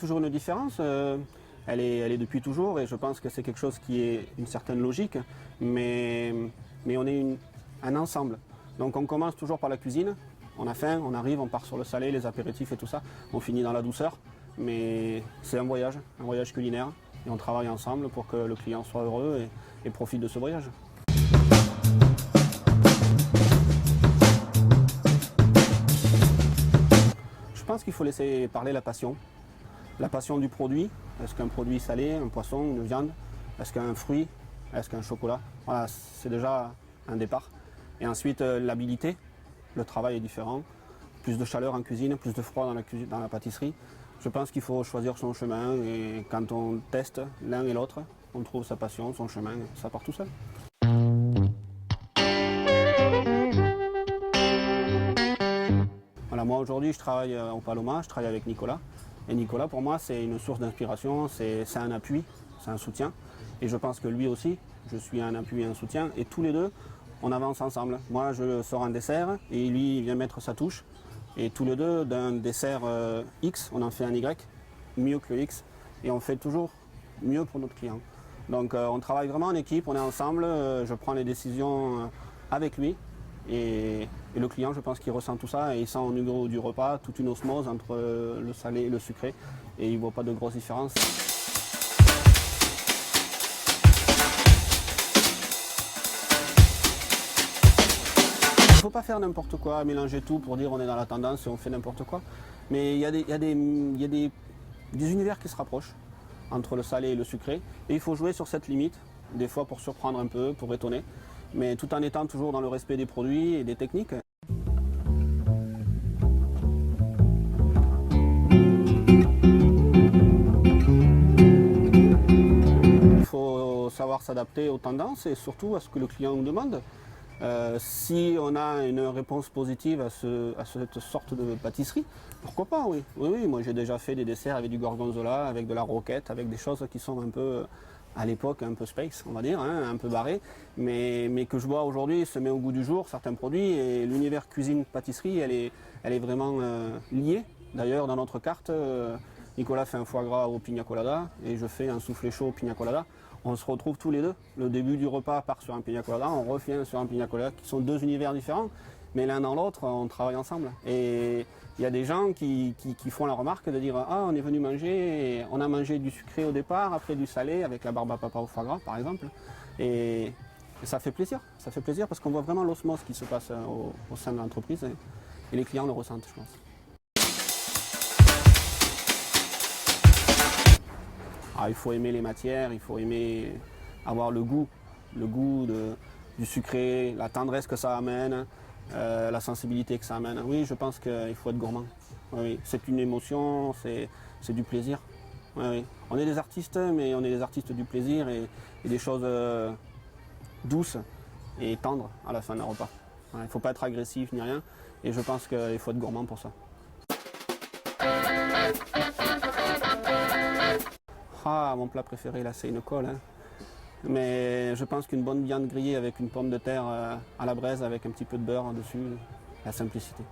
toujours une différence. Elle est depuis toujours et je pense que c'est quelque chose qui est une certaine logique, mais on est un ensemble. Donc on commence toujours par la cuisine, on a faim, on arrive, on part sur le salé, les apéritifs et tout ça, on finit dans la douceur, mais c'est un voyage culinaire et on travaille ensemble pour que le client soit heureux et profite de ce voyage. Je pense qu'il faut laisser parler la passion du produit. Est-ce qu'un produit salé, un poisson, une viande, est-ce qu'un fruit, est-ce qu'un chocolat? Voilà, c'est déjà un départ. Et ensuite, l'habilité, le travail est différent. Plus de chaleur en cuisine, plus de froid dans la pâtisserie. Je pense qu'il faut choisir son chemin et quand on teste l'un et l'autre, on trouve sa passion, son chemin, ça part tout seul. Voilà, moi aujourd'hui je travaille au Paloma, je travaille avec Nicolas. Et Nicolas pour moi c'est une source d'inspiration, c'est un appui, c'est un soutien. Et je pense que lui aussi, je suis un appui et un soutien. Et tous les deux, on avance ensemble. Moi je sors un dessert et lui il vient mettre sa touche. Et tous les deux, d'un dessert X, on en fait un Y, mieux que le X. Et on fait toujours mieux pour notre client. Donc on travaille vraiment en équipe, on est ensemble, je prends les décisions avec lui. Et le client, je pense qu'il ressent tout ça et il sent au niveau du repas toute une osmose entre le salé et le sucré. Et il ne voit pas de grosses différences. Il ne faut pas faire n'importe quoi, mélanger tout pour dire on est dans la tendance et on fait n'importe quoi. Mais il y a des univers qui se rapprochent entre le salé et le sucré. Et il faut jouer sur cette limite, des fois pour surprendre un peu, pour étonner, mais tout en étant toujours dans le respect des produits et des techniques. Il faut savoir s'adapter aux tendances et surtout à ce que le client nous demande. Si on a une réponse positive à cette sorte de pâtisserie, pourquoi pas, oui. Oui, moi j'ai déjà fait des desserts avec du gorgonzola, avec de la roquette, avec des choses qui sont un peu, à l'époque, un peu space, on va dire, hein, un peu barré, mais que je vois aujourd'hui se met au goût du jour, certains produits, et l'univers cuisine-pâtisserie, elle est vraiment liée. D'ailleurs, dans notre carte, Nicolas fait un foie gras au pina colada, et je fais un soufflé chaud au pina colada. On se retrouve tous les deux. Le début du repas part sur un pina colada, on revient sur un pina colada, qui sont deux univers différents, mais l'un dans l'autre, on travaille ensemble. Et il y a des gens qui font la remarque de dire « Ah, on est venu manger, et on a mangé du sucré au départ, après du salé, avec la barbe à papa au foie gras, par exemple. » Et ça fait plaisir parce qu'on voit vraiment l'osmose qui se passe au sein de l'entreprise, et les clients le ressentent, je pense. Ah, il faut aimer les matières, il faut aimer avoir le goût du sucré, la tendresse que ça amène, la sensibilité que ça amène. Oui, je pense qu'il faut être gourmand. Oui, c'est une émotion, c'est du plaisir. Oui. On est des artistes, mais on est des artistes du plaisir et des choses douces et tendres à la fin d'un repas. Il ne faut pas être agressif ni rien, et je pense qu'il faut être gourmand pour ça. Ah, mon plat préféré, là, c'est une colle. Hein. Mais je pense qu'une bonne viande grillée avec une pomme de terre à la braise avec un petit peu de beurre en dessus, la simplicité.